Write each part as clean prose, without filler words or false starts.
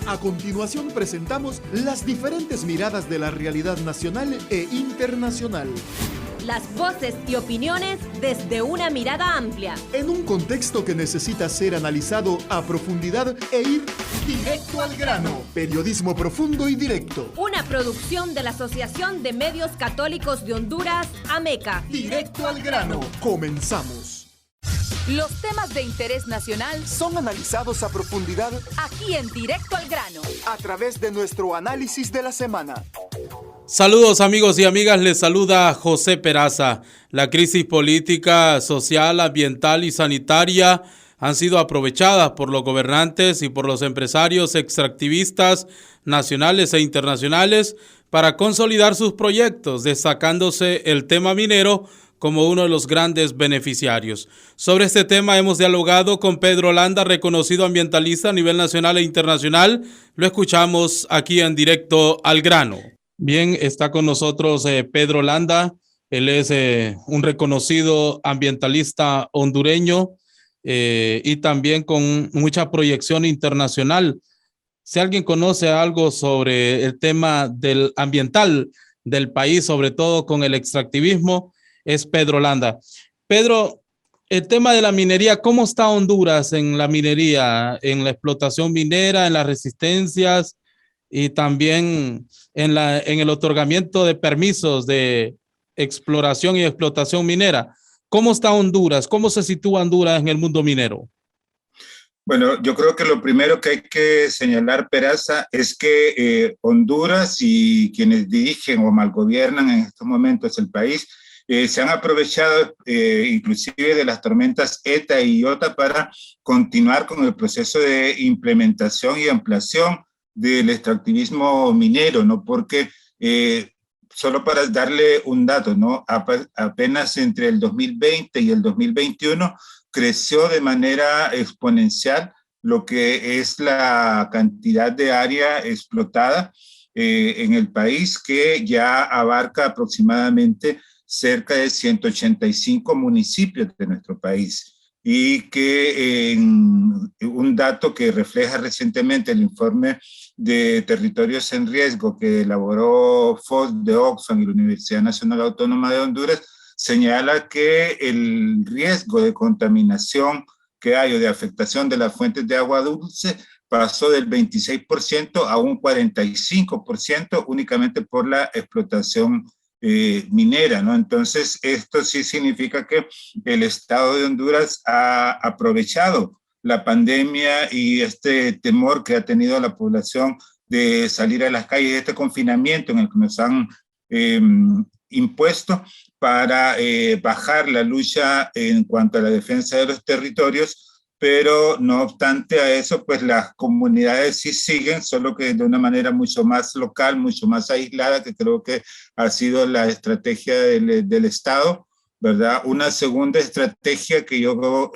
A continuación presentamos las diferentes miradas de la realidad nacional e internacional. Las voces y opiniones desde una mirada amplia. En un contexto que necesita ser analizado a profundidad e ir directo al grano. Periodismo profundo y directo. Una producción de la Asociación de Medios Católicos de Honduras, AMECA. Directo al grano. Comenzamos. Los temas de interés nacional son analizados a profundidad aquí en Directo al Grano, a través de nuestro análisis de la semana. Saludos amigos y amigas, les saluda José Peraza. La crisis política, social, ambiental y sanitaria han sido aprovechadas por los gobernantes y por los empresarios extractivistas nacionales e internacionales para consolidar sus proyectos, destacándose el tema minero como uno de los grandes beneficiarios. Sobre este tema hemos dialogado con Pedro Landa, reconocido ambientalista a nivel nacional e internacional. Lo escuchamos aquí en Directo al Grano. Bien, está con nosotros Pedro Landa. Él es un reconocido ambientalista hondureño y también con mucha proyección internacional. Si alguien conoce algo sobre el tema del ambiental del país, sobre todo con el extractivismo, es Pedro Landa. Pedro, el tema de la minería, ¿cómo está Honduras en la minería, en la explotación minera, en las resistencias y también en el otorgamiento de permisos de exploración y explotación minera? ¿Cómo está Honduras? ¿Cómo se sitúa Honduras en el mundo minero? Bueno, yo creo que lo primero que hay que señalar, Peraza, es que Honduras y quienes dirigen o malgobiernan en estos momentos el país se han aprovechado inclusive de las tormentas ETA y IOTA para continuar con el proceso de implementación y ampliación del extractivismo minero, ¿no? Porque solo para darle un dato, ¿no? Apenas entre el 2020 y el 2021 creció de manera exponencial lo que es la cantidad de área explotada en el país, que ya abarca aproximadamente cerca de 185 municipios de nuestro país, y que un dato que refleja recientemente el informe de territorios en riesgo que elaboró FOS de Oxfam y la Universidad Nacional Autónoma de Honduras, señala que el riesgo de contaminación que hay o de afectación de las fuentes de agua dulce pasó del 26% a un 45% únicamente por la explotación minera, ¿no? Entonces, esto sí significa que el Estado de Honduras ha aprovechado la pandemia y este temor que ha tenido la población de salir a las calles, este confinamiento en el que nos han impuesto para bajar la lucha en cuanto a la defensa de los territorios. Pero no obstante a eso, pues las comunidades sí siguen, solo que de una manera mucho más local, mucho más aislada, que creo que ha sido la estrategia del Estado, ¿verdad? Una segunda estrategia que yo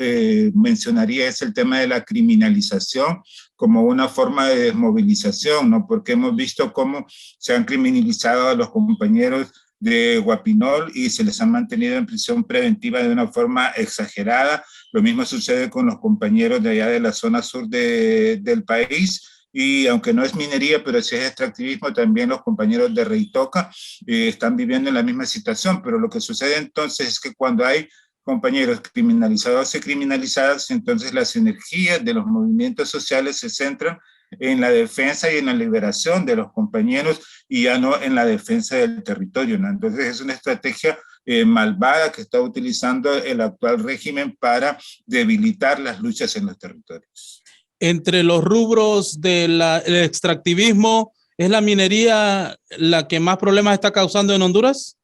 mencionaría es el tema de la criminalización como una forma de desmovilización, ¿no? Porque hemos visto cómo se han criminalizado a los compañeros de Guapinol y se les ha mantenido en prisión preventiva de una forma exagerada. Lo mismo sucede con los compañeros de allá de la zona sur del país, y aunque no es minería, pero sí es extractivismo, también los compañeros de Reitoca están viviendo en la misma situación. Pero lo que sucede entonces es que cuando hay compañeros criminalizados y criminalizadas, entonces las energías de los movimientos sociales se centran en la defensa y en la liberación de los compañeros y ya no en la defensa del territorio, ¿no? Entonces es una estrategia malvada que está utilizando el actual régimen para debilitar las luchas en los territorios. Entre los rubros del extractivismo, ¿es la minería la que más problemas está causando en Honduras?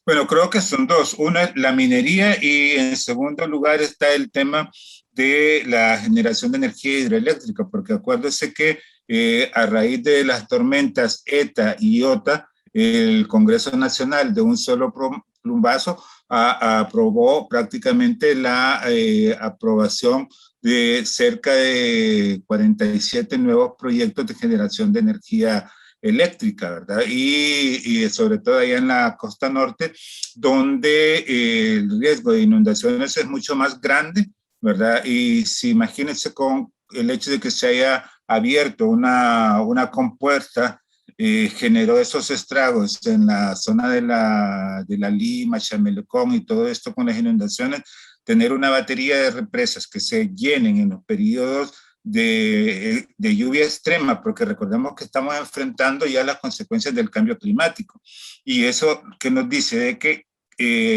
Bueno, creo que son dos. Una es la minería y en segundo lugar está el tema de la generación de energía hidroeléctrica, porque acuérdese que a raíz de las tormentas ETA y IOTA, el Congreso Nacional de un solo plumbazo aprobó prácticamente la aprobación de cerca de 47 nuevos proyectos de generación de energía eléctrica, ¿verdad? Y sobre todo allá en la costa norte, donde el riesgo de inundaciones es mucho más grande, ¿verdad? Y si imagínense con el hecho de que se haya abierto una compuerta, generó esos estragos en la zona de la Lima, Chamelecón y todo esto con las inundaciones. Tener una batería de represas que se llenen en los periodos de lluvia extrema, porque recordemos que estamos enfrentando ya las consecuencias del cambio climático. Y eso que nos dice de que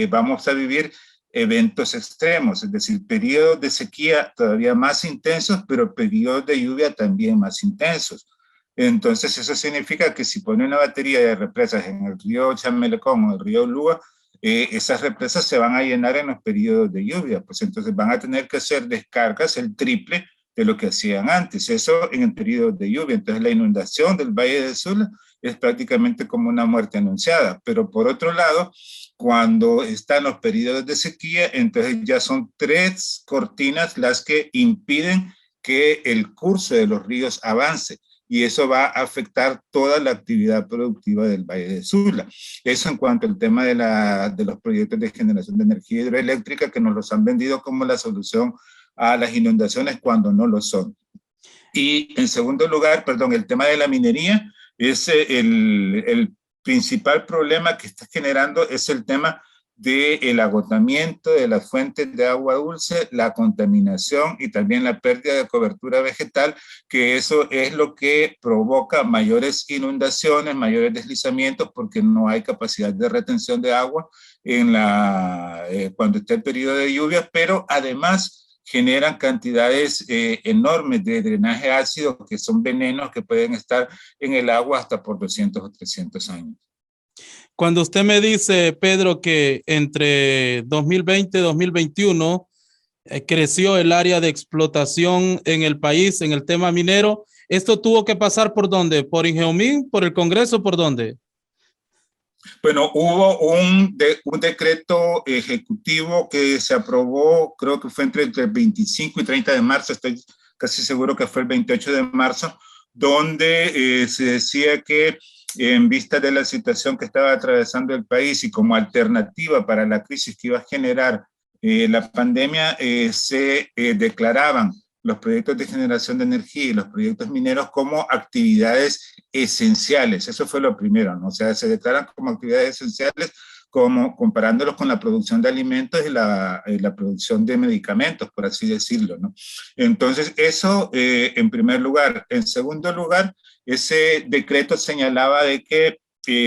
vamos a vivir eventos extremos, es decir, periodos de sequía todavía más intensos, pero periodos de lluvia también más intensos. Entonces, eso significa que si pone una batería de represas en el río Chamelecón o el río Lúa, esas represas se van a llenar en los periodos de lluvia, pues entonces van a tener que hacer descargas el triple de lo que hacían antes, eso en el periodo de lluvia. Entonces la inundación del Valle de Sula es prácticamente como una muerte anunciada. Pero por otro lado, cuando están los periodos de sequía, entonces ya son 3 cortinas las que impiden que el curso de los ríos avance. Y eso va a afectar toda la actividad productiva del Valle de Sula. Eso en cuanto al tema de los proyectos de generación de energía hidroeléctrica, que nos los han vendido como la solución a las inundaciones cuando no lo son. Y en segundo lugar, perdón, el tema de la minería es el principal problema que está generando, es el tema del agotamiento de las fuentes de agua dulce, la contaminación y también la pérdida de cobertura vegetal, que eso es lo que provoca mayores inundaciones, mayores deslizamientos, porque no hay capacidad de retención de agua cuando está el periodo de lluvias, pero además generan cantidades enormes de drenaje ácido, que son venenos que pueden estar en el agua hasta por 200 o 300 años. Cuando usted me dice, Pedro, que entre 2020 y 2021 creció el área de explotación en el país, en el tema minero, ¿esto tuvo que pasar por dónde? ¿Por Ingeomin? ¿Por el Congreso? ¿Por dónde? Bueno, hubo un decreto ejecutivo que se aprobó, creo que fue entre el 25 y 30 de marzo, estoy casi seguro que fue el 28 de marzo, donde se decía que en vista de la situación que estaba atravesando el país y como alternativa para la crisis que iba a generar la pandemia, se declaraban los proyectos de generación de energía y los proyectos mineros como actividades esenciales. Eso fue lo primero, ¿no? O sea, se declaran como actividades esenciales, como comparándolos con la producción de alimentos y la producción de medicamentos, por así decirlo, ¿no? Entonces, eso en primer lugar. En segundo lugar, ese decreto señalaba de que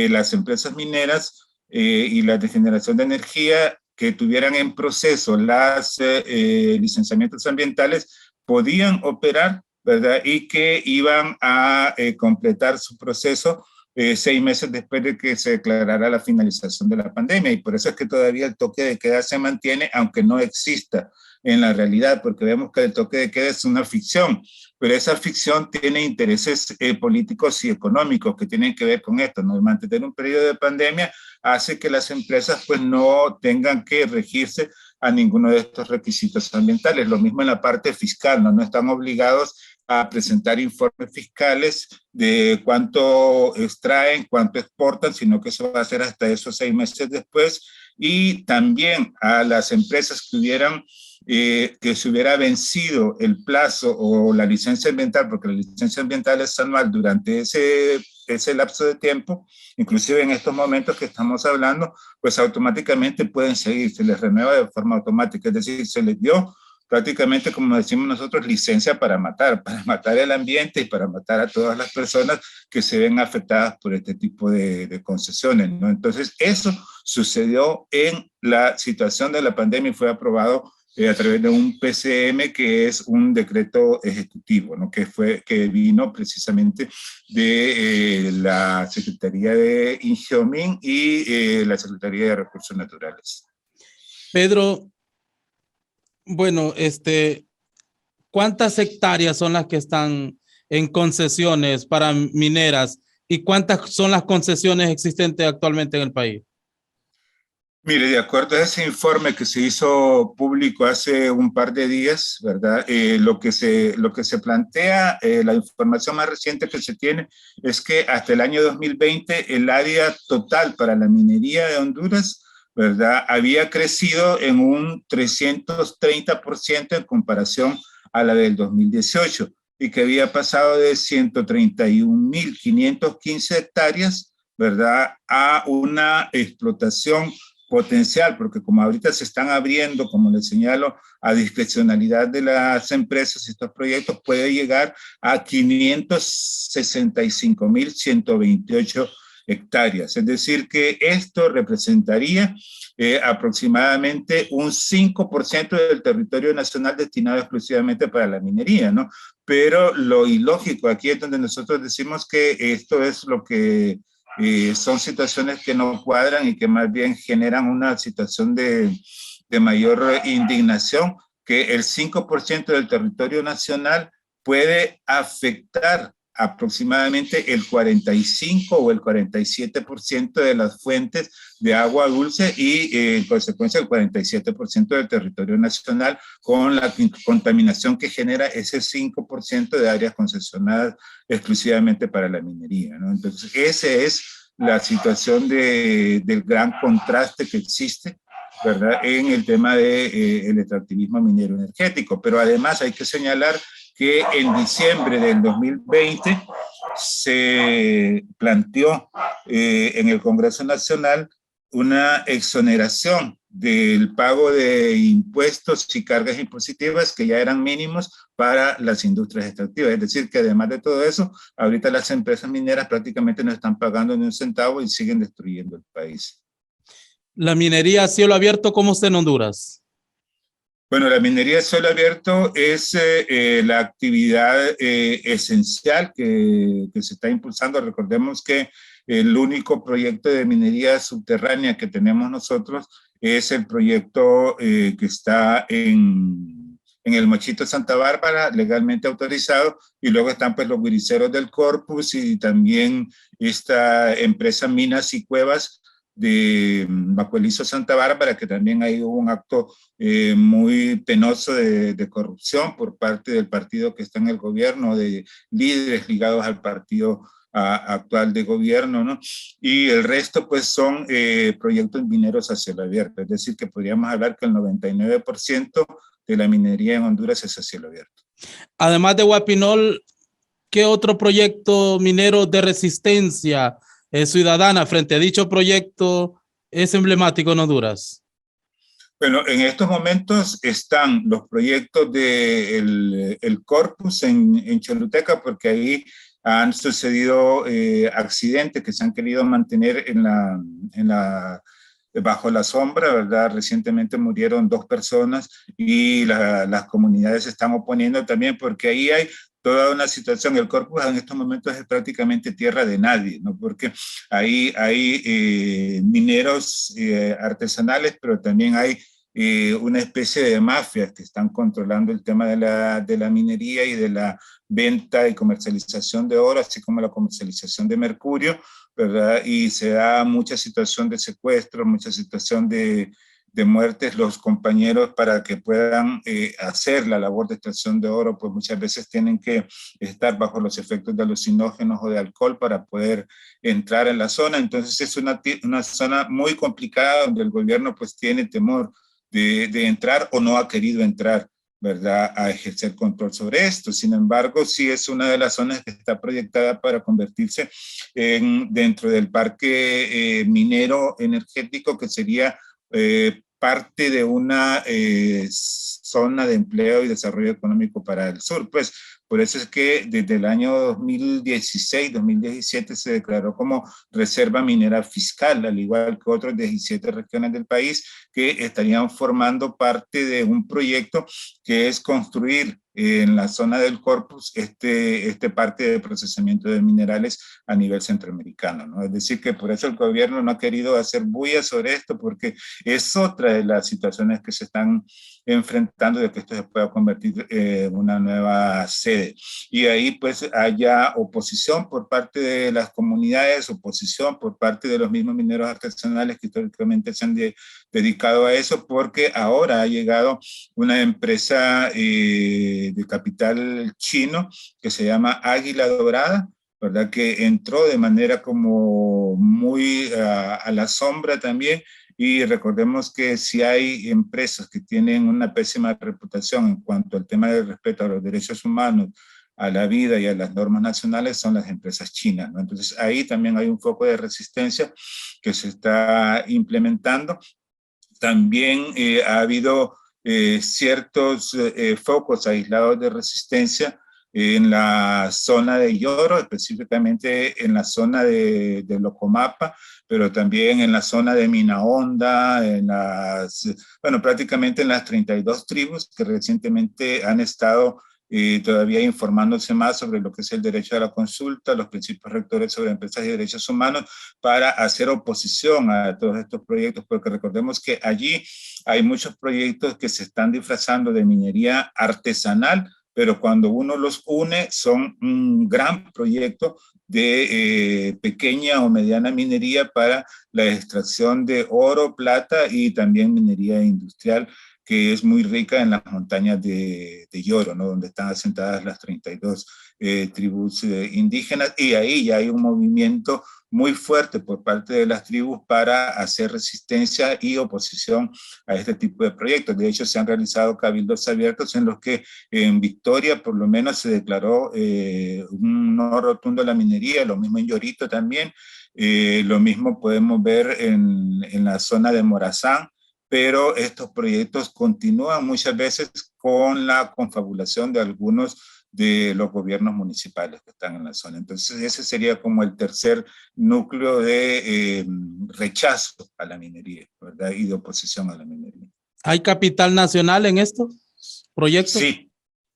las empresas mineras y las de generación de energía que tuvieran en proceso los licenciamientos ambientales podían operar, ¿verdad? Y que iban a completar su proceso 6 meses después de que se declarara la finalización de la pandemia. Y por eso es que todavía el toque de queda se mantiene, aunque no exista en la realidad, porque vemos que el toque de queda es una ficción, pero esa ficción tiene intereses políticos y económicos que tienen que ver con esto, ¿no? Mantener un periodo de pandemia hace que las empresas pues no tengan que regirse a ninguno de estos requisitos ambientales. Lo mismo en la parte fiscal, ¿no? No están obligados a presentar informes fiscales de cuánto extraen, cuánto exportan, sino que eso va a ser hasta esos 6 meses después. Y también a las empresas que se hubiera vencido el plazo o la licencia ambiental, porque la licencia ambiental es anual durante ese lapso de tiempo, inclusive en estos momentos que estamos hablando, pues automáticamente pueden seguir, se les renueva de forma automática, es decir, se les dio prácticamente, como decimos nosotros, licencia para matar el ambiente y para matar a todas las personas que se ven afectadas por este tipo de concesiones, ¿no? Entonces, eso sucedió en la situación de la pandemia y fue aprobado a través de un PCM, que es un decreto ejecutivo, ¿no? que vino precisamente de la Secretaría de Ingeomin y la Secretaría de Recursos Naturales. Pedro, bueno, ¿cuántas hectáreas son las que están en concesiones para mineras y cuántas son las concesiones existentes actualmente en el país? Mire, de acuerdo a ese informe que se hizo público hace un par de días, ¿verdad? Lo que se plantea, la información más reciente que se tiene es que hasta el año 2020 el área total para la minería de Honduras, ¿verdad?, había crecido en un 330% en comparación a la del 2018. y que había pasado de 131.515 hectáreas, ¿verdad?, a una explotación potencial, porque como ahorita se están abriendo, como les señalo, a discrecionalidad de las empresas, estos proyectos puede llegar a 565.128 hectáreas. Es decir, que esto representaría aproximadamente un 5% del territorio nacional destinado exclusivamente para la minería, ¿no? Pero lo ilógico aquí es donde nosotros decimos que esto es lo que son situaciones que no cuadran y que más bien generan una situación de mayor indignación, que el 5% del territorio nacional puede afectar aproximadamente el 45 o el 47% de las fuentes de agua dulce y en consecuencia el 47% del territorio nacional, con la contaminación que genera ese 5% de áreas concesionadas exclusivamente para la minería, ¿no? Entonces, esa es la situación del gran contraste que existe, ¿verdad?, en el tema del extractivismo minero energético. Pero además hay que señalar que en diciembre del 2020 se planteó en el Congreso Nacional una exoneración del pago de impuestos y cargas impositivas que ya eran mínimos para las industrias extractivas. Es decir, que además de todo eso, ahorita las empresas mineras prácticamente no están pagando ni un centavo y siguen destruyendo el país. La minería a cielo abierto, ¿cómo está en Honduras? Bueno, la minería a cielo abierto es la actividad esencial que se está impulsando. Recordemos que el único proyecto de minería subterránea que tenemos nosotros es el proyecto que está en el Mochito Santa Bárbara, legalmente autorizado, y luego están pues los guiriceros del Corpus y también esta empresa Minas y Cuevas de Bacuelizo Santa Bárbara, que también hay un acto muy penoso de corrupción por parte del partido que está en el gobierno, de líderes ligados al partido actual de gobierno, ¿no? Y el resto pues son proyectos mineros a cielo abierto, es decir, que podríamos hablar que el 99% de la minería en Honduras es a cielo abierto. Además de Guapinol, ¿qué otro proyecto minero de resistencia ciudadana frente a dicho proyecto es emblemático en Honduras? Bueno, en estos momentos están los proyectos del Corpus en Choluteca, porque ahí han sucedido accidentes que se han querido mantener bajo la sombra, ¿verdad? Recientemente murieron 2 personas y las comunidades se están oponiendo también, porque ahí hay toda una situación. El Corpus en estos momentos es prácticamente tierra de nadie, ¿no? Porque ahí hay mineros artesanales, pero también hay una especie de mafias que están controlando el tema de la minería y de la venta y comercialización de oro, así como la comercialización de mercurio, ¿verdad? Y se da mucha situación de secuestro, mucha situación de muertes. Los compañeros, para que puedan hacer la labor de extracción de oro, pues muchas veces tienen que estar bajo los efectos de alucinógenos o de alcohol para poder entrar en la zona. Entonces es una zona muy complicada donde el gobierno pues tiene temor de entrar o no ha querido entrar, ¿verdad?, a ejercer control sobre esto. Sin embargo, sí es una de las zonas que está proyectada para convertirse dentro del parque minero energético, que sería parte de una zona de empleo y desarrollo económico para el sur. Pues por eso es que desde el año 2016, 2017 se declaró como reserva minera fiscal, al igual que otras 17 regiones del país que estarían formando parte de un proyecto que es construir en la zona del Corpus este parque de procesamiento de minerales a nivel centroamericano, ¿no? Es decir, que por eso el gobierno no ha querido hacer bulla sobre esto, porque es otra de las situaciones que se están enfrentando de que esto se pueda convertir en una nueva sede. Y ahí pues haya oposición por parte de las comunidades, oposición por parte de los mismos mineros artesanales que históricamente se han dedicado a eso, porque ahora ha llegado una empresa de capital chino que se llama Águila Dorada, ¿verdad?, que entró de manera como muy a la sombra también. Y recordemos que si hay empresas que tienen una pésima reputación en cuanto al tema del respeto a los derechos humanos, a la vida y a las normas nacionales son las empresas chinas, ¿no? Entonces ahí también hay un foco de resistencia que se está implementando. También ha habido ciertos focos aislados de resistencia en la zona de Yoro, específicamente en la zona de Locomapa, pero también en la zona de Minaonda, prácticamente en las 32 tribus que recientemente han estado todavía informándose más sobre lo que es el derecho a la consulta, los principios rectores sobre empresas y derechos humanos, para hacer oposición a todos estos proyectos, porque recordemos que allí hay muchos proyectos que se están disfrazando de minería artesanal, pero cuando uno los une son un gran proyecto de pequeña o mediana minería para la extracción de oro, plata y también minería industrial, que es muy rica en las montañas de Yoro, ¿no? Donde están asentadas las 32 tribus indígenas, y ahí ya hay un movimiento muy fuerte por parte de las tribus para hacer resistencia y oposición a este tipo de proyectos. De hecho, se han realizado cabildos abiertos en los que en Victoria por lo menos se declaró un no rotundo a la minería, lo mismo en Yorito también, lo mismo podemos ver en la zona de Morazán, pero estos proyectos continúan muchas veces con la confabulación de algunos de los gobiernos municipales que están en la zona. Entonces ese sería como el tercer núcleo de rechazo a la minería, ¿verdad? Y de oposición a la minería. ¿Hay capital nacional en estos proyectos?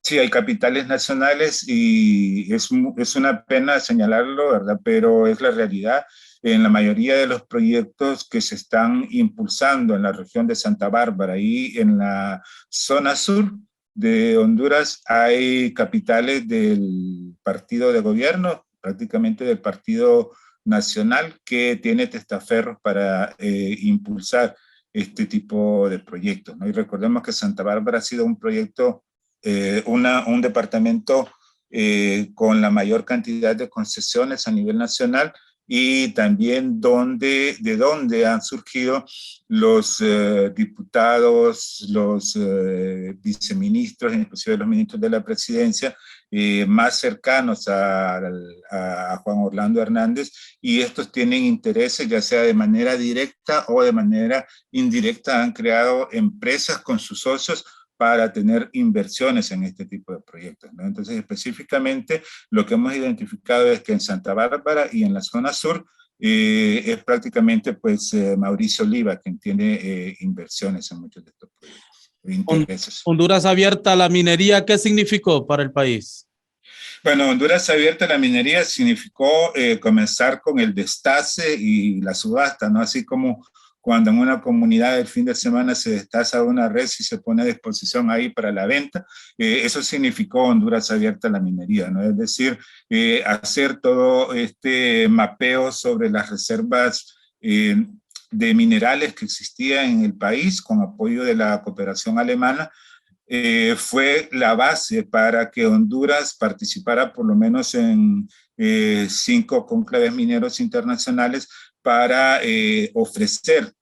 Sí, hay capitales nacionales y es una pena señalarlo, ¿verdad? Pero es la realidad. En la mayoría de los proyectos que se están impulsando en la región de Santa Bárbara y en la zona sur de Honduras hay capitales del partido de gobierno, prácticamente del Partido Nacional, que tiene testaferros para impulsar este tipo de proyectos, ¿no? Y recordemos que Santa Bárbara ha sido un proyecto, un departamento con la mayor cantidad de concesiones a nivel nacional, y también de dónde han surgido los diputados, los viceministros, inclusive los ministros de la presidencia, más cercanos a Juan Orlando Hernández, y estos tienen intereses, ya sea de manera directa o de manera indirecta, han creado empresas con sus socios para tener inversiones en este tipo de proyectos, ¿no? Entonces, específicamente, lo que hemos identificado es que en Santa Bárbara y en la zona sur es prácticamente pues Mauricio Oliva quien tiene inversiones en muchos de estos proyectos. Honduras abierta a la minería, ¿qué significó para el país? Bueno, Honduras abierta a la minería significó comenzar con el destace y la subasta, ¿no? Así como cuando en una comunidad el fin de semana se destaza una res y se pone a disposición ahí para la venta, eso significó Honduras abierta a la minería, ¿no? Es decir, hacer todo este mapeo sobre las reservas de minerales que existían en el país con apoyo de la cooperación alemana, fue la base para que Honduras participara por lo menos en 5 cónclaves mineros internacionales para ofrecer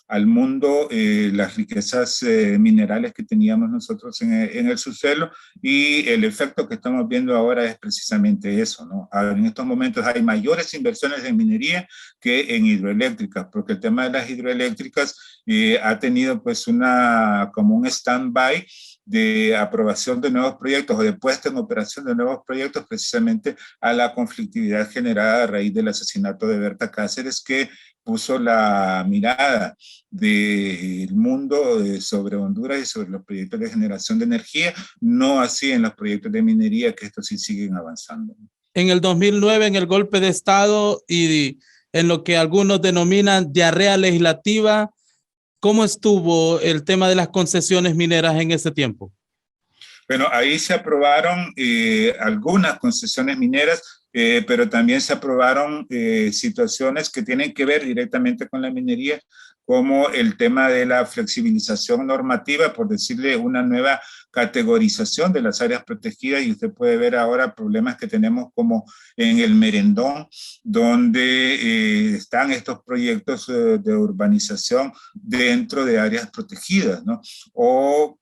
al mundo las riquezas minerales que teníamos nosotros en el subsuelo, y el efecto que estamos viendo ahora es precisamente eso, ¿no? En estos momentos hay mayores inversiones en minería que en hidroeléctricas, porque el tema de las hidroeléctricas ha tenido pues como un stand-by de aprobación de nuevos proyectos o de puesta en operación de nuevos proyectos, precisamente a la conflictividad generada a raíz del asesinato de Berta Cáceres, que puso la mirada del mundo sobre Honduras y sobre los proyectos de generación de energía, no así en los proyectos de minería, que estos sí siguen avanzando. En el 2009, en el golpe de Estado y en lo que algunos denominan diarrea legislativa, ¿cómo estuvo el tema de las concesiones mineras en ese tiempo? Bueno, ahí se aprobaron algunas concesiones mineras, pero también se aprobaron situaciones que tienen que ver directamente con la minería, como el tema de la flexibilización normativa, por decirle una nueva categorización de las áreas protegidas, y usted puede ver ahora problemas que tenemos como en el Merendón, donde están estos proyectos de urbanización dentro de áreas protegidas, ¿no? O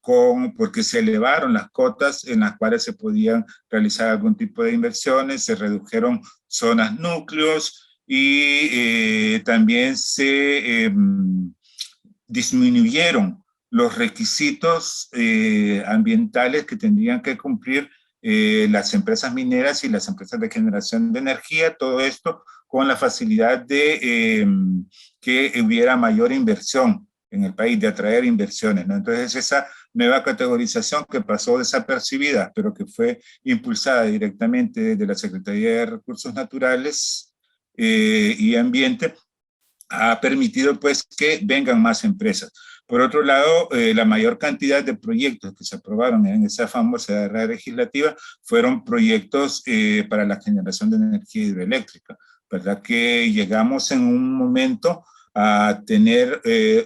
porque se elevaron las cotas en las cuales se podían realizar algún tipo de inversiones, se redujeron zonas núcleos y también se disminuyeron los requisitos ambientales que tendrían que cumplir las empresas mineras y las empresas de generación de energía, todo esto con la facilidad de que hubiera mayor inversión en el país, de atraer inversiones, ¿no? Entonces esa nueva categorización que pasó desapercibida, pero que fue impulsada directamente desde la Secretaría de Recursos Naturales y Ambiente, ha permitido pues que vengan más empresas. Por otro lado, la mayor cantidad de proyectos que se aprobaron en esa famosa red legislativa fueron proyectos para la generación de energía hidroeléctrica, ¿verdad? Que llegamos en un momento a tener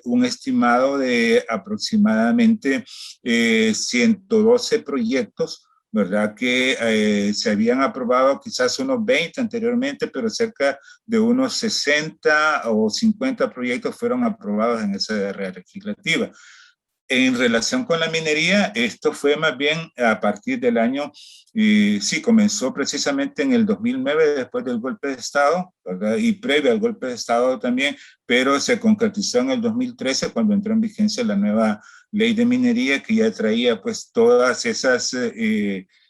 un estimado de aproximadamente 112 proyectos, ¿verdad? Que se habían aprobado quizás unos 20 anteriormente, pero cerca de unos 60 o 50 proyectos fueron aprobados en esa red legislativa. En relación con la minería, esto fue más bien a partir del año, sí, comenzó precisamente en el 2009, después del golpe de Estado, ¿verdad? Y previo al golpe de Estado también, pero se concretizó en el 2013 cuando entró en vigencia la nueva ley de minería, que ya traía pues todas esas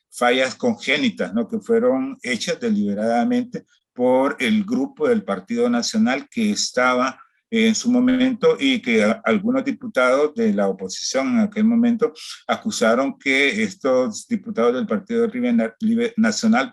fallas congénitas, ¿no? Que fueron hechas deliberadamente por el grupo del Partido Nacional que estaba en su momento, y que algunos diputados de la oposición en aquel momento acusaron que estos diputados del Partido Nacional,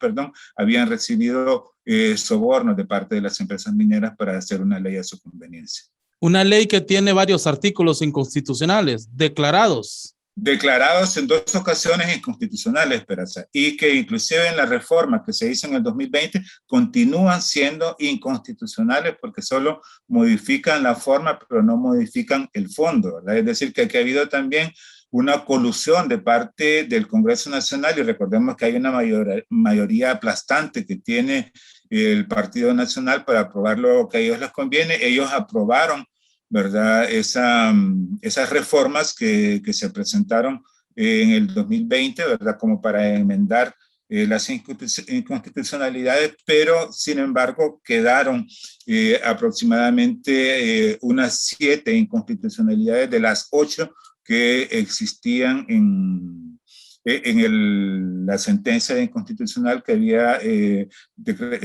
habían recibido sobornos de parte de las empresas mineras para hacer una ley a su conveniencia. Una ley que tiene varios artículos inconstitucionales declarados. Declarados en 2 ocasiones inconstitucionales, Peraza, y que inclusive en la reforma que se hizo en el 2020 continúan siendo inconstitucionales porque solo modifican la forma, pero no modifican el fondo, ¿verdad? Es decir, que aquí ha habido también una colusión de parte del Congreso Nacional, y recordemos que hay una mayoría aplastante que tiene el Partido Nacional para aprobar lo que a ellos les conviene. Ellos aprobaron, ¿verdad? Esas reformas que se presentaron en el 2020, ¿verdad? Como para enmendar las inconstitucionalidades, pero sin embargo quedaron aproximadamente unas 7 inconstitucionalidades de las 8 que existían en la sentencia de inconstitucional que había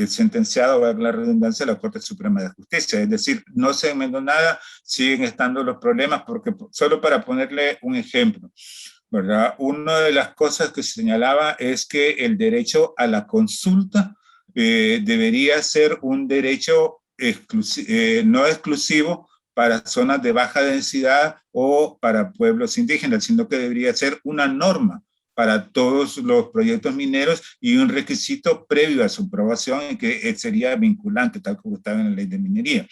sentenciado, a ver la redundancia, la Corte Suprema de Justicia. Es decir, no se enmendó nada, siguen estando los problemas, porque solo para ponerle un ejemplo, ¿verdad? Una de las cosas que se señalaba es que el derecho a la consulta debería ser un derecho no exclusivo para zonas de baja densidad o para pueblos indígenas, sino que debería ser una norma para todos los proyectos mineros y un requisito previo a su aprobación, y que sería vinculante, tal como estaba en la ley de minería.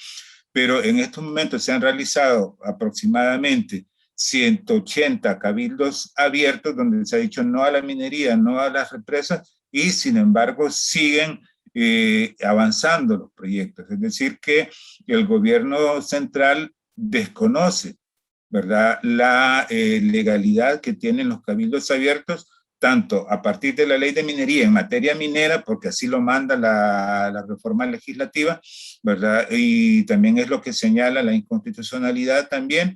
Pero en estos momentos se han realizado aproximadamente 180 cabildos abiertos donde se ha dicho no a la minería, no a las represas, y sin embargo siguen avanzando los proyectos. Es decir, que el gobierno central desconoce, ¿verdad?, la legalidad que tienen los cabildos abiertos, tanto a partir de la ley de minería en materia minera, porque así lo manda la reforma legislativa, ¿verdad? Y también es lo que señala la inconstitucionalidad también,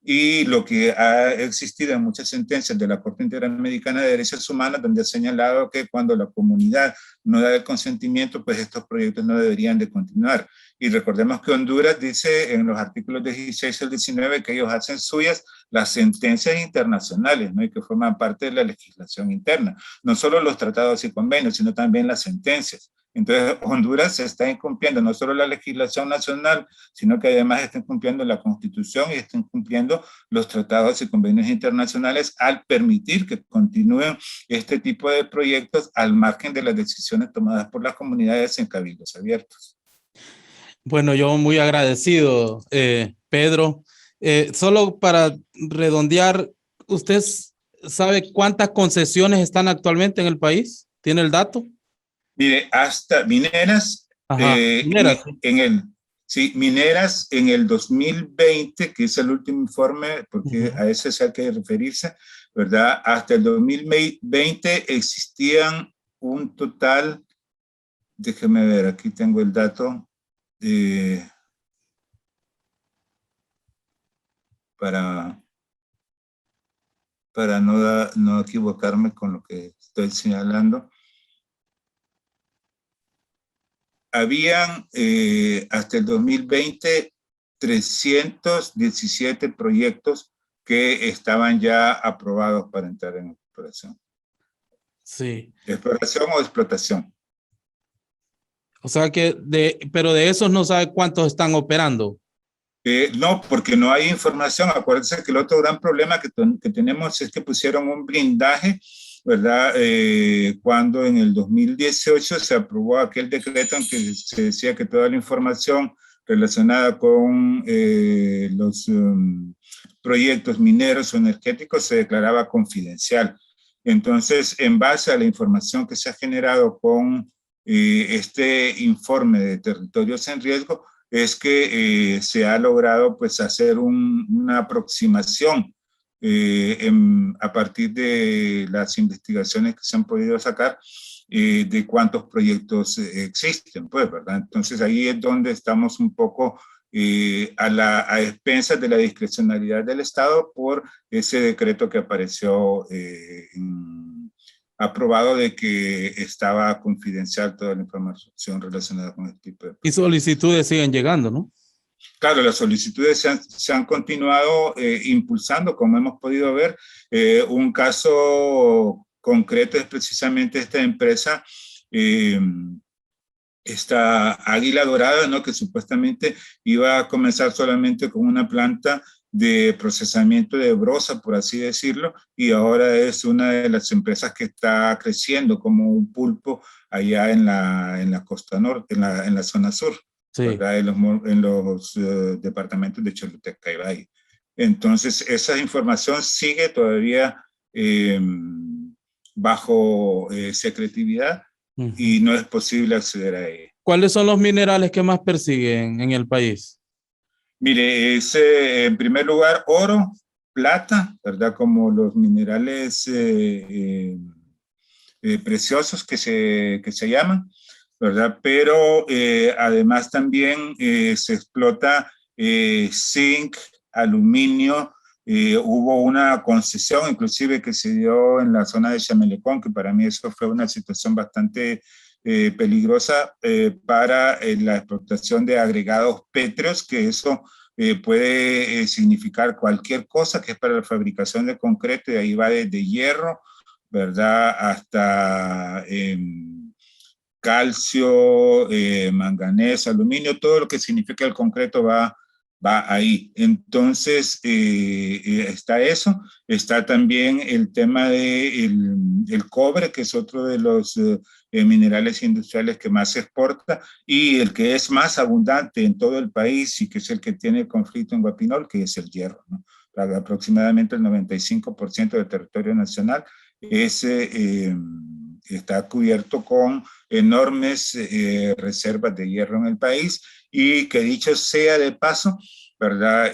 y lo que ha existido en muchas sentencias de la Corte Interamericana de Derechos Humanos, donde ha señalado que cuando la comunidad no da el consentimiento, pues estos proyectos no deberían de continuar. Y recordemos que Honduras dice en los artículos 16 al 19 que ellos hacen suyas las sentencias internacionales, ¿no? Y que forman parte de la legislación interna. No solo los tratados y convenios, sino también las sentencias. Entonces, Honduras se está incumpliendo no solo la legislación nacional, sino que además está incumpliendo la Constitución y está incumpliendo los tratados y convenios internacionales al permitir que continúen este tipo de proyectos al margen de las decisiones tomadas por las comunidades en cabildos abiertos. Bueno, yo muy agradecido, Pedro. Solo para redondear, usted ¿sabe cuántas concesiones están actualmente en el país? ¿Tiene el dato? Mire, hasta mineras, Ajá, mineras. mineras en el 2020, que es el último informe, porque a ese es al que hay que referirse, ¿verdad? Hasta el 2020 existían un total, déjeme ver, aquí tengo el dato, para no equivocarme con lo que estoy señalando. Habían hasta el 2020 317 proyectos que estaban ya aprobados para entrar en exploración. Sí. ¿Exploración o explotación? O sea que, pero de esos no sabe cuántos están operando. No, porque no hay información. Acuérdense que el otro gran problema que tenemos es que pusieron un blindaje, ¿verdad? Cuando en el 2018 se aprobó aquel decreto en que se decía que toda la información relacionada con los proyectos mineros o energéticos se declaraba confidencial. Entonces, en base a la información que se ha generado con este informe de territorios en riesgo, es que se ha logrado pues hacer una aproximación a partir de las investigaciones que se han podido sacar de cuántos proyectos existen, pues, ¿verdad? Entonces ahí es donde estamos un poco a expensas de la discrecionalidad del Estado por ese decreto que apareció aprobado de que estaba confidencial toda la información relacionada con este tipo de proyectos. Y solicitudes siguen llegando, ¿no? Claro, las solicitudes se han continuado impulsando, como hemos podido ver. Un caso concreto es precisamente esta empresa, esta Águila Dorada, ¿no? Que supuestamente iba a comenzar solamente con una planta de procesamiento de brosa, por así decirlo, y ahora es una de las empresas que está creciendo como un pulpo allá en la costa norte, en la zona sur, sí, ¿verdad? En los departamentos de Choluteca y Valle. Entonces, esa información sigue todavía bajo secretividad y no es posible acceder a ella. ¿Cuáles son los minerales que más persiguen en el país? Mire, es en primer lugar oro, plata, ¿verdad? Como los minerales preciosos que se llaman, ¿verdad? Pero además también se explota zinc, aluminio. Hubo una concesión inclusive que se dio en la zona de Chamelecón, que para mí eso fue una situación bastante peligrosa para la explotación de agregados pétreos, que eso puede significar cualquier cosa, que es para la fabricación de concreto, y ahí va desde hierro, ¿verdad? Hasta calcio, manganeso, aluminio, todo lo que significa el concreto va ahí. Entonces, está eso. Está también el tema del cobre, que es otro de los minerales industriales que más se exporta, y el que es más abundante en todo el país y que es el que tiene el conflicto en Guapinol, que es el hierro, ¿no? Aproximadamente el 95% del territorio nacional está cubierto con enormes reservas de hierro en el país, y que dicho sea de paso, ¿verdad?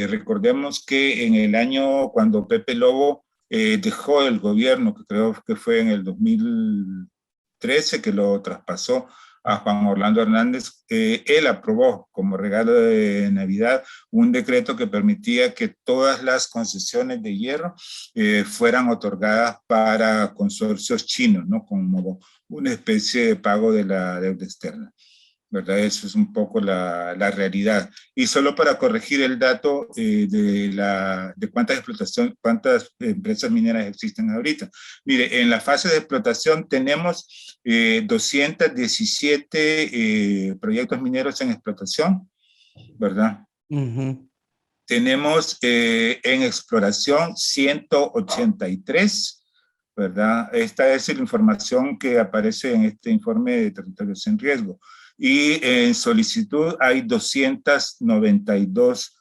Recordemos que en el año cuando Pepe Lobo dejó el gobierno, que creo que fue en el 2013 que lo traspasó a Juan Orlando Hernández, él aprobó como regalo de Navidad un decreto que permitía que todas las concesiones de hierro fueran otorgadas para consorcios chinos, ¿no? Como una especie de pago de la deuda externa, ¿verdad? Eso es un poco la realidad. Y solo para corregir el dato de cuántas empresas mineras existen ahorita. Mire, en la fase de explotación tenemos 217 proyectos mineros en explotación, ¿verdad? Tenemos en exploración 183, ¿verdad? Esta es la información que aparece en este informe de territorios en riesgo. Y en solicitud hay 292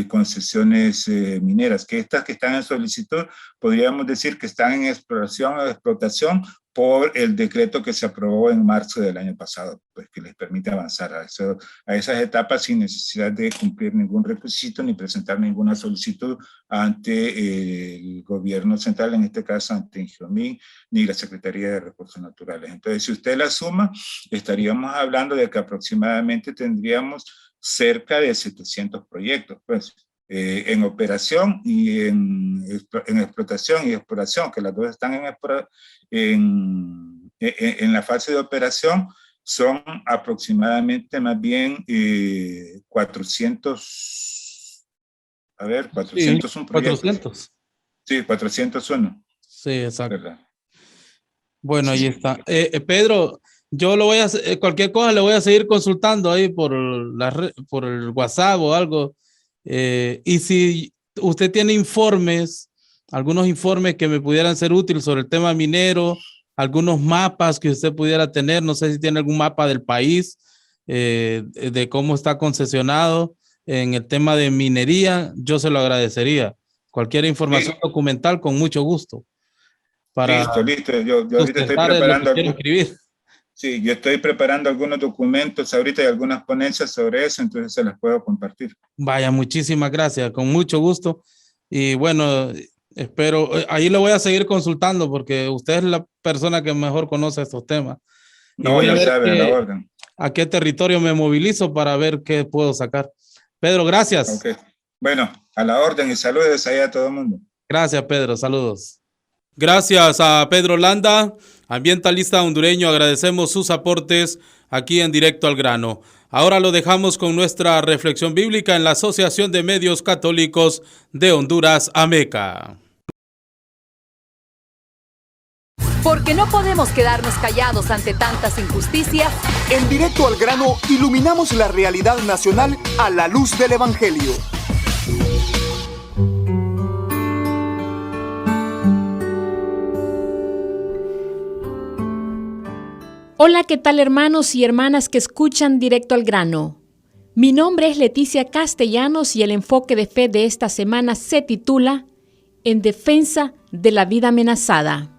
concesiones mineras, que estas que están en solicitud, podríamos decir que están en exploración o explotación por el decreto que se aprobó en marzo del año pasado, pues que les permite avanzar a esas etapas sin necesidad de cumplir ningún requisito ni presentar ninguna solicitud ante el gobierno central, en este caso ante Ingeomín ni la Secretaría de Recursos Naturales. Entonces, si usted la suma, estaríamos hablando de que aproximadamente tendríamos cerca de 700 proyectos, pues, en operación y en explotación y exploración, que las dos están en la fase de operación, son aproximadamente más bien 400, 401 proyectos. 400. Sí, 401. Sí, exacto. ¿Verdad? Bueno, ahí está. Pedro, yo lo voy a hacer, cualquier cosa le voy a seguir consultando ahí por el WhatsApp o algo. Y si usted tiene informes, algunos informes que me pudieran ser útiles sobre el tema minero, algunos mapas que usted pudiera tener, no sé si tiene algún mapa del país, de cómo está concesionado en el tema de minería, yo se lo agradecería. Cualquier información documental con mucho gusto. Listo. Yo ahorita estoy preparando Sí, yo estoy preparando algunos documentos ahorita y algunas ponencias sobre eso, entonces se las puedo compartir. Vaya, muchísimas gracias, con mucho gusto. Y bueno, espero, ahí lo voy a seguir consultando porque usted es la persona que mejor conoce estos temas. No, ya sabe, la orden. A qué territorio me movilizo para ver qué puedo sacar. Pedro, gracias. Okay. Bueno, a la orden y saludos ahí a todo el mundo. Gracias, Pedro, saludos. Gracias a Pedro Landa, ambientalista hondureño. Agradecemos sus aportes aquí en Directo al Grano. Ahora lo dejamos con nuestra reflexión bíblica en la Asociación de Medios Católicos de Honduras, AMECA. Porque no podemos quedarnos callados ante tantas injusticias. En Directo al Grano iluminamos la realidad nacional a la luz del Evangelio. Hola, ¿qué tal hermanos y hermanas que escuchan Directo al Grano? Mi nombre es Leticia Castellanos y el enfoque de fe de esta semana se titula En defensa de la vida amenazada.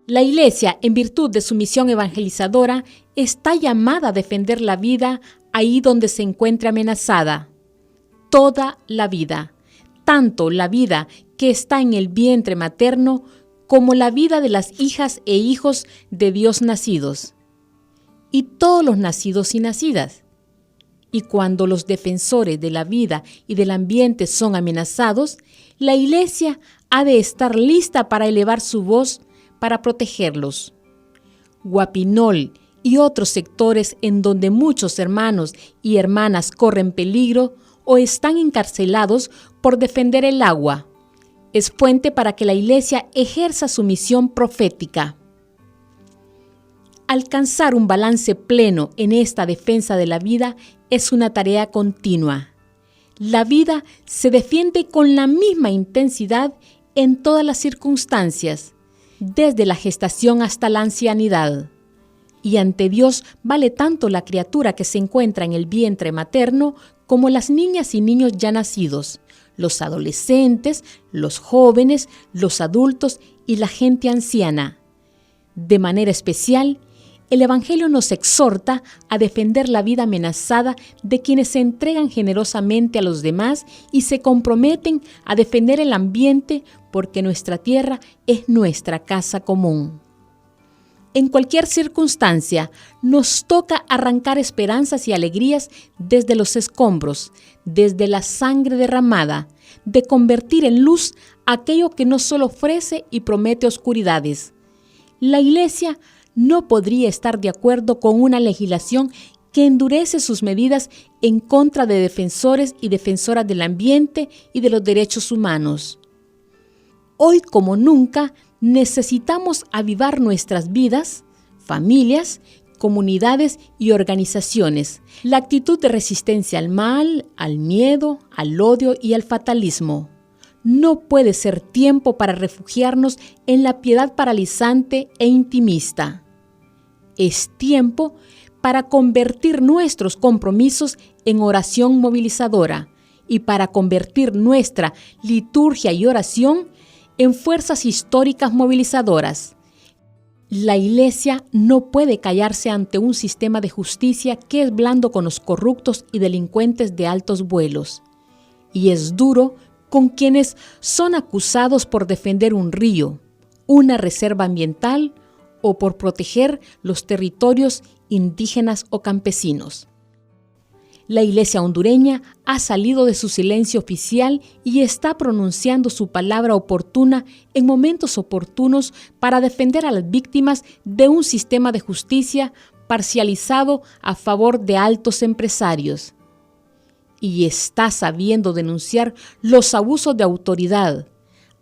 La Iglesia, en virtud de su misión evangelizadora, está llamada a defender la vida ahí donde se encuentre amenazada. Toda la vida, tanto la vida que está en el vientre materno como la vida de las hijas e hijos de Dios nacidos, y todos los nacidos y nacidas. Y cuando los defensores de la vida y del ambiente son amenazados, la Iglesia ha de estar lista para elevar su voz para protegerlos. Guapinol y otros sectores en donde muchos hermanos y hermanas corren peligro o están encarcelados por defender el agua, es fuente para que la Iglesia ejerza su misión profética. Alcanzar un balance pleno en esta defensa de la vida es una tarea continua. La vida se defiende con la misma intensidad en todas las circunstancias, desde la gestación hasta la ancianidad. Y ante Dios vale tanto la criatura que se encuentra en el vientre materno como las niñas y niños ya nacidos, los adolescentes, los jóvenes, los adultos y la gente anciana. De manera especial, el Evangelio nos exhorta a defender la vida amenazada de quienes se entregan generosamente a los demás y se comprometen a defender el ambiente porque nuestra tierra es nuestra casa común. En cualquier circunstancia, nos toca arrancar esperanzas y alegrías desde los escombros, desde la sangre derramada, de convertir en luz aquello que no solo ofrece y promete oscuridades. La Iglesia no podría estar de acuerdo con una legislación que endurece sus medidas en contra de defensores y defensoras del ambiente y de los derechos humanos. Hoy como nunca necesitamos avivar nuestras vidas, familias, comunidades y organizaciones. La actitud de resistencia al mal, al miedo, al odio y al fatalismo. No puede ser tiempo para refugiarnos en la piedad paralizante e intimista. Es tiempo para convertir nuestros compromisos en oración movilizadora, y para convertir nuestra liturgia y oración en fuerzas históricas movilizadoras. La Iglesia no puede callarse ante un sistema de justicia que es blando con los corruptos y delincuentes de altos vuelos, y es duro con quienes son acusados por defender un río, una reserva ambiental o por proteger los territorios indígenas o campesinos. La Iglesia hondureña ha salido de su silencio oficial y está pronunciando su palabra oportuna en momentos oportunos para defender a las víctimas de un sistema de justicia parcializado a favor de altos empresarios. Y está sabiendo denunciar los abusos de autoridad,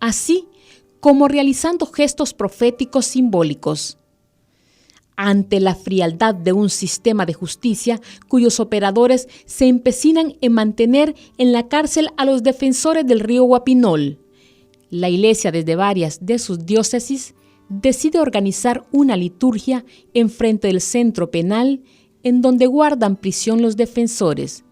así como realizando gestos proféticos simbólicos. Ante la frialdad de un sistema de justicia cuyos operadores se empecinan en mantener en la cárcel a los defensores del río Guapinol, la Iglesia desde varias de sus diócesis decide organizar una liturgia enfrente del centro penal en donde guardan prisión los defensores,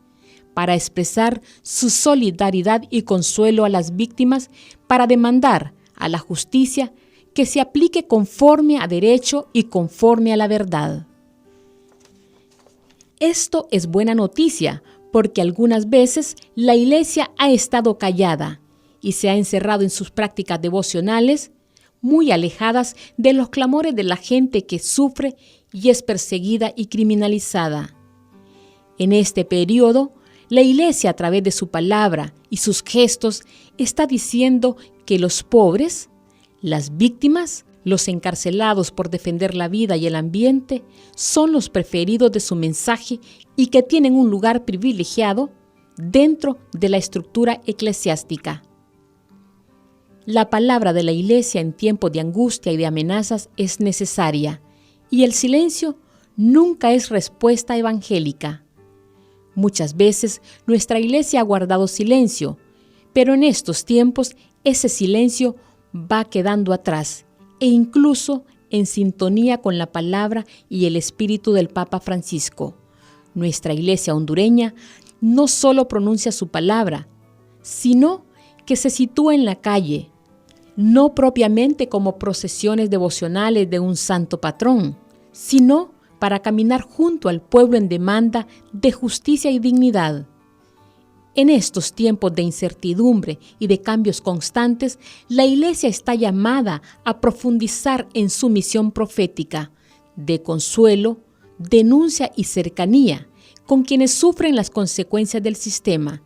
para expresar su solidaridad y consuelo a las víctimas, para demandar a la justicia que se aplique conforme a derecho y conforme a la verdad. Esto es buena noticia, porque algunas veces la Iglesia ha estado callada y se ha encerrado en sus prácticas devocionales, muy alejadas de los clamores de la gente que sufre y es perseguida y criminalizada. En este periodo, la Iglesia, a través de su palabra y sus gestos, está diciendo que los pobres, las víctimas, los encarcelados por defender la vida y el ambiente, son los preferidos de su mensaje y que tienen un lugar privilegiado dentro de la estructura eclesiástica. La palabra de la Iglesia en tiempos de angustia y de amenazas es necesaria, y el silencio nunca es respuesta evangélica. Muchas veces nuestra Iglesia ha guardado silencio, pero en estos tiempos ese silencio va quedando atrás e incluso en sintonía con la palabra y el espíritu del Papa Francisco. Nuestra Iglesia hondureña no solo pronuncia su palabra, sino que se sitúa en la calle, no propiamente como procesiones devocionales de un santo patrón, sino para caminar junto al pueblo en demanda de justicia y dignidad. En estos tiempos de incertidumbre y de cambios constantes, la Iglesia está llamada a profundizar en su misión profética, de consuelo, denuncia y cercanía con quienes sufren las consecuencias del sistema.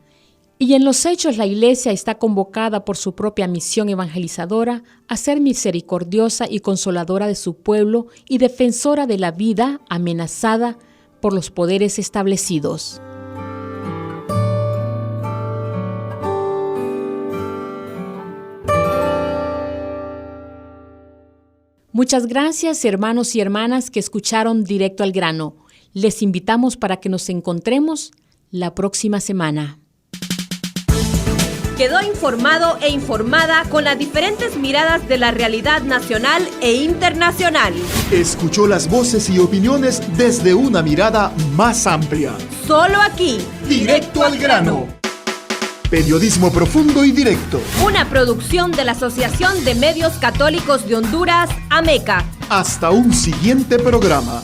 Y en los hechos la Iglesia está convocada por su propia misión evangelizadora a ser misericordiosa y consoladora de su pueblo y defensora de la vida amenazada por los poderes establecidos. Muchas gracias, hermanos y hermanas que escucharon Directo al Grano. Les invitamos para que nos encontremos la próxima semana. Quedó informado e informada con las diferentes miradas de la realidad nacional e internacional. Escuchó las voces y opiniones desde una mirada más amplia. Solo aquí, Directo al Grano. Periodismo profundo y directo. Una producción de la Asociación de Medios Católicos de Honduras, AMECA. Hasta un siguiente programa.